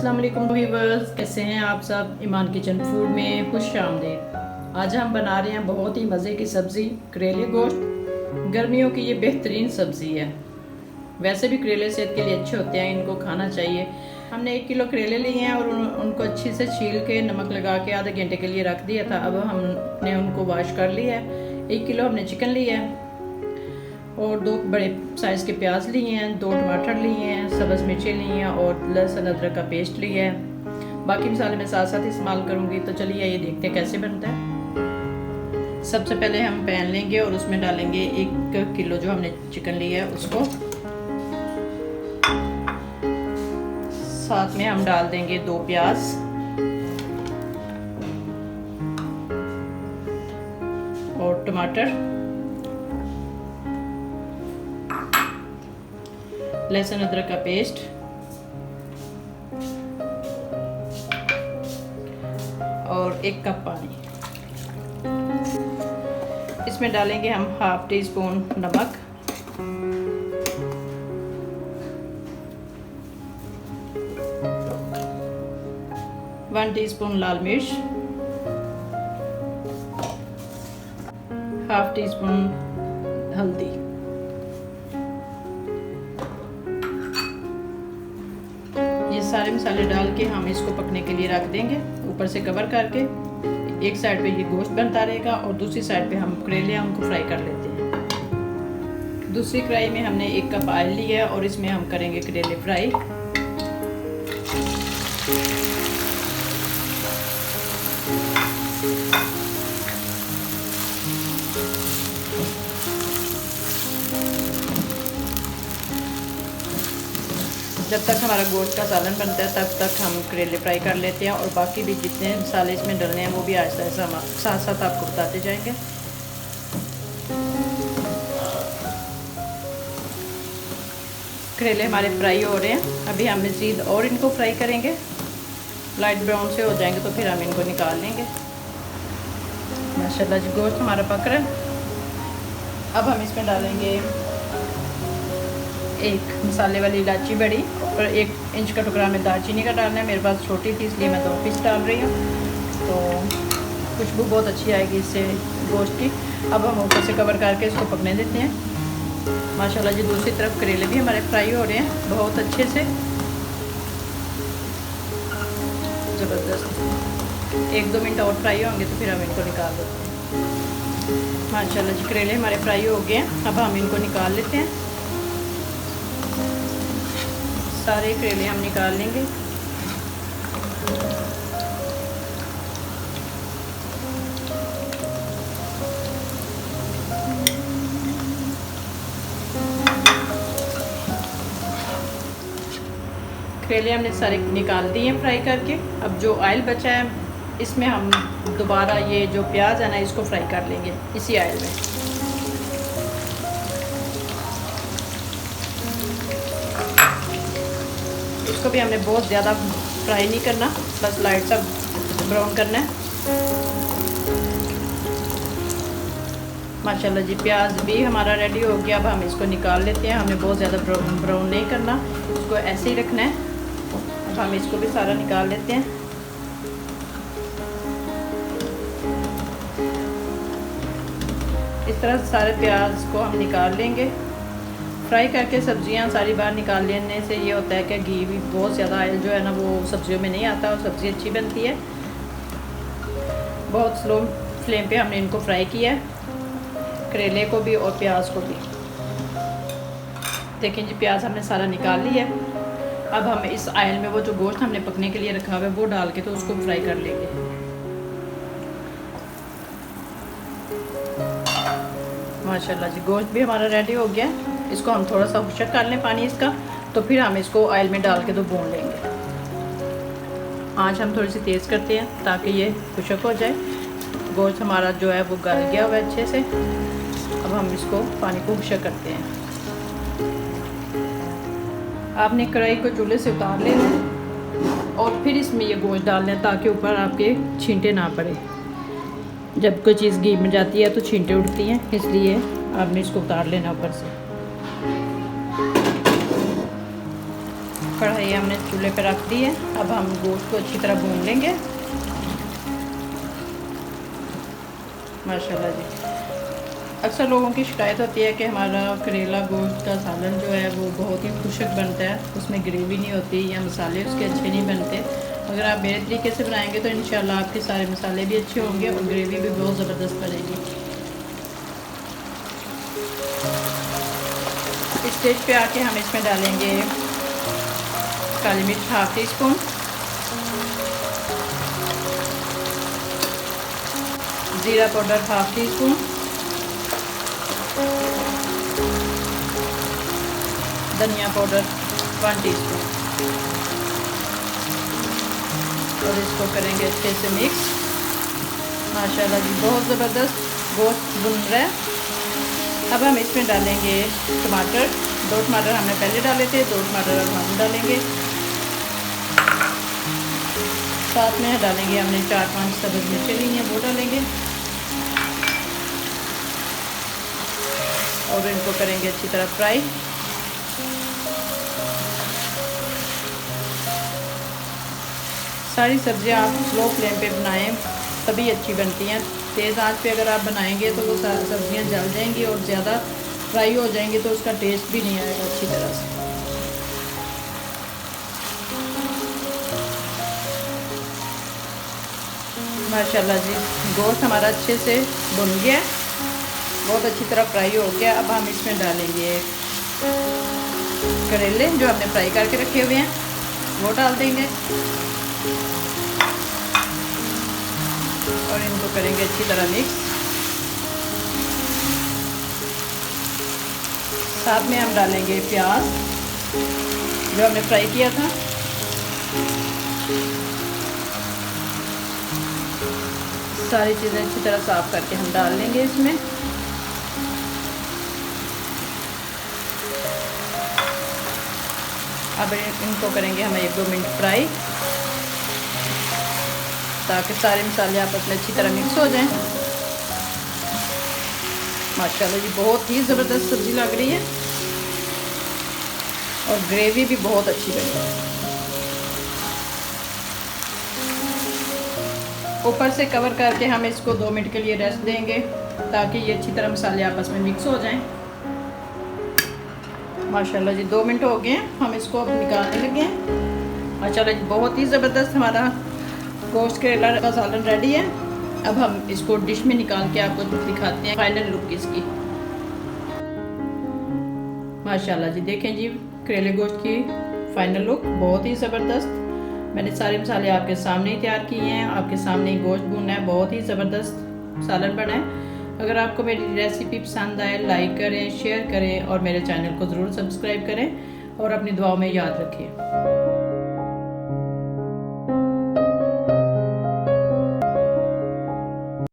अस्सलाम वालेकुम व्यूअर्स, कैसे हैं आप सब। ईमान किचन फूड में खुश आमदीद। आज हम बना रहे हैं बहुत ही मज़े की सब्ज़ी करेले गोश्त। गर्मियों की ये बेहतरीन सब्ज़ी है। वैसे भी करेले सेहत के लिए अच्छे होते हैं, इनको खाना चाहिए। हमने 1 किलो करेले लिए हैं और उनको अच्छी से छील के नमक लगा के आधे घंटे के लिए रख दिया था। अब हमने उनको वॉश कर लिया है। 1 किलो हमने चिकन लिया है और 2 बड़े साइज़ के प्याज लिए हैं, 2 टमाटर लिए हैं, सब्ज़ मिर्चें ली हैं और लहसुन अदरक का पेस्ट लिया है। बाकी मसाले मैं साथ साथ इस्तेमाल करूँगी। तो चलिए ये देखते हैं कैसे बनता है। सबसे पहले हम पैन लेंगे और उसमें डालेंगे 1 किलो जो हमने चिकन लिया है उसको। साथ में हम डाल देंगे 2 प्याज और टमाटर, लहसुन अदरक का पेस्ट और 1 कप पानी। इसमें डालेंगे हम ½ टीस्पून नमक, वन टीस्पून लाल मिर्च, ½ टीस्पून हल्दी। ये सारे मसाले डाल के हम इसको पकने के लिए रख देंगे। ऊपर से कवर करके एक साइड पे ये गोश्त बनता रहेगा और दूसरी साइड पे हम करेले उनको फ्राई कर लेते हैं। दूसरी कढ़ाई में हमने 1 कप ऑयल लिया है और इसमें हम करेंगे करेले फ्राई। जब तक हमारा गोश्त का सालन बनता है तब तक हम करेले फ्राई कर लेते हैं और बाकी भी जितने मसाले इसमें डलने हैं वो भी आहिस्ता आहिस्ता साथ साथ आपको बताते जाएंगे। करेले हमारे फ्राई हो रहे हैं। अभी हम मज़ीद और इनको फ्राई करेंगे। लाइट ब्राउन से हो जाएंगे तो फिर हम इनको निकाल लेंगे। माशाल्लाह जी गोश्त हमारा पक रहा है। अब हम इसमें डालेंगे 1 मसाले वाली इलायची बड़ी और 1 इंच का टुकड़ा में दालचीनी का डालना है। मेरे पास छोटी थी इसलिए मैं 2 पीस डाल रही हूँ, तो खुशबू बहुत अच्छी आएगी इससे गोश्त की। अब हम ऊपर से कवर करके इसको पकने देते हैं। माशाल्लाह जी दूसरी तरफ करेले भी हमारे फ्राई हो रहे हैं बहुत अच्छे से, ज़बरदस्त। 1-2 मिनट और फ्राई होंगे तो फिर हम इनको निकाल देते हैं। माशाल्लाह जी करेले हमारे फ्राई हो गए हैं। अब हम इनको निकाल लेते हैं। सारे करेले हम निकाल लेंगे। करेले हमने सारे निकाल दिए हैं फ्राई करके। अब जो ऑयल बचा है इसमें हम दोबारा ये जो प्याज है ना इसको फ्राई कर लेंगे इसी ऑयल में। इसको भी हमने बहुत ज़्यादा फ्राई नहीं करना, बस लाइट सा ब्राउन करना है। माशाल्लाह जी प्याज भी हमारा रेडी हो गया। अब हम इसको निकाल लेते हैं। हमें बहुत ज़्यादा ब्राउन नहीं करना, इसको ऐसे ही रखना है। अब हम इसको भी सारा निकाल लेते हैं। इस तरह सारे प्याज को हम निकाल लेंगे। फ्राई करके सब्जियां सारी बाहर निकाल लेने से ये होता है कि घी भी बहुत ज़्यादा ऑयल जो है ना वो सब्जियों में नहीं आता और सब्ज़ी अच्छी बनती है। बहुत स्लो फ्लेम पे हमने इनको फ्राई किया है, करेले को भी और प्याज को भी। देखें जी प्याज हमने सारा निकाल लिया है। अब हम इस ऑयल में वो जो गोश्त हमने पकने के लिए रखा हुआ है वो डाल के तो उसको फ्राई कर लेंगे। माशाल्लाह जी गोश्त भी हमारा रेडी हो गया। इसको हम थोड़ा सा खुशक कर लें पानी इसका, तो फिर हम इसको ऑयल में डाल के तो भून लेंगे। आँच हम थोड़ी सी तेज़ करते हैं ताकि ये खुशक हो जाए। गोश्त हमारा जो है वो गल गया हुआ है अच्छे से। अब हम इसको पानी को खुशक करते हैं। आपने कढ़ाई को चूल्हे से उतार लेना है और फिर इसमें ये गोश्त डालना है ताकि ऊपर आपके छींटे ना पड़े। जब कोई चीज़ घी में जाती है तो छींटे उड़ती हैं, इसलिए आपने इसको उतार लेना ऊपर से। कढ़ाई हमने चूल्हे पर रख दी है। अब हम गोश्त को अच्छी तरह भून लेंगे। माशाल्लाह जी, अक्सर लोगों की शिकायत होती है कि हमारा करेला गोश्त का सालन जो है वो बहुत ही खुशक बनता है, उसमें ग्रेवी नहीं होती या मसाले उसके अच्छे नहीं बनते। अगर आप मेरे तरीके से बनाएंगे तो इंशाल्लाह आपके सारे मसाले भी अच्छे होंगे और ग्रेवी भी बहुत ज़बरदस्त बनेगी। इस स्टेज पे आके हम इसमें डालेंगे काली मिर्च हाफ टी स्पून, ज़ीरा पाउडर हाफ टी स्पून, धनिया पाउडर 1 टीस्पून और इसको करेंगे अच्छे से मिक्स। माशाल्लाह जी, बहुत ज़बरदस्त गोश्त भुन रहा है। अब हम इसमें डालेंगे टमाटर। 2 टमाटर हमने पहले डाले थे, 2 टमाटर अब हम डालेंगे। साथ में डालेंगे हमने 4-5 सब्ज़ मिर्चें ली हैं, वो डालेंगे और इनको करेंगे अच्छी तरह फ्राई। सारी सब्ज़ियाँ आप स्लो फ्लेम पे बनाएं तभी अच्छी बनती हैं। तेज़ आंच पे अगर आप बनाएंगे तो वो सब्ज़ियाँ जल जाएंगी और ज़्यादा फ्राई हो जाएंगी तो उसका टेस्ट भी नहीं आएगा अच्छी तरह से। माशाल्लाह जी, गोश्त हमारा अच्छे से भुन गया, बहुत अच्छी तरह फ्राई हो गया। अब हम इसमें डालेंगे करेले जो हमने फ्राई करके रखे हुए हैं, वो डाल देंगे और इनको करेंगे अच्छी तरह मिक्स। साथ में हम डालेंगे प्याज जो हमने फ्राई किया था, सारी चीज़ें अच्छी तरह साफ करके हम डाल लेंगे इसमें। अब इनको करेंगे हम 1-2 मिनट फ्राई ताकि सारे मसाले आपस में अच्छी तरह मिक्स हो जाएं। माशाल्लाह जी, बहुत ही ज़बरदस्त सब्ज़ी लग रही है और ग्रेवी भी बहुत अच्छी बनी है। ऊपर से कवर करके हम इसको 2 मिनट के लिए रेस्ट देंगे ताकि ये अच्छी तरह मसाले आपस में मिक्स हो जाएं। माशाल्लाह जी, 2 मिनट हो गए हैं, हम इसको अब निकालने लगे हैं। माशाल्लाह जी, बहुत ही ज़बरदस्त हमारा गोश्त करेला का सालन रेडी है। अब हम इसको डिश में निकाल के आपको दिखाते हैं फाइनल लुक इसकी। माशाल्लाह जी, देखें जी करेले गोश्त की फाइनल लुक बहुत ही ज़बरदस्त। मैंने सारे मसाले आपके सामने ही तैयार किए हैं, आपके सामने ही गोश्त भुना है, बहुत ही ज़बरदस्त सालन बना है। अगर आपको मेरी रेसिपी पसंद आए लाइक करें, शेयर करें और मेरे चैनल को ज़रूर सब्सक्राइब करें और अपनी दुआओं में याद रखें।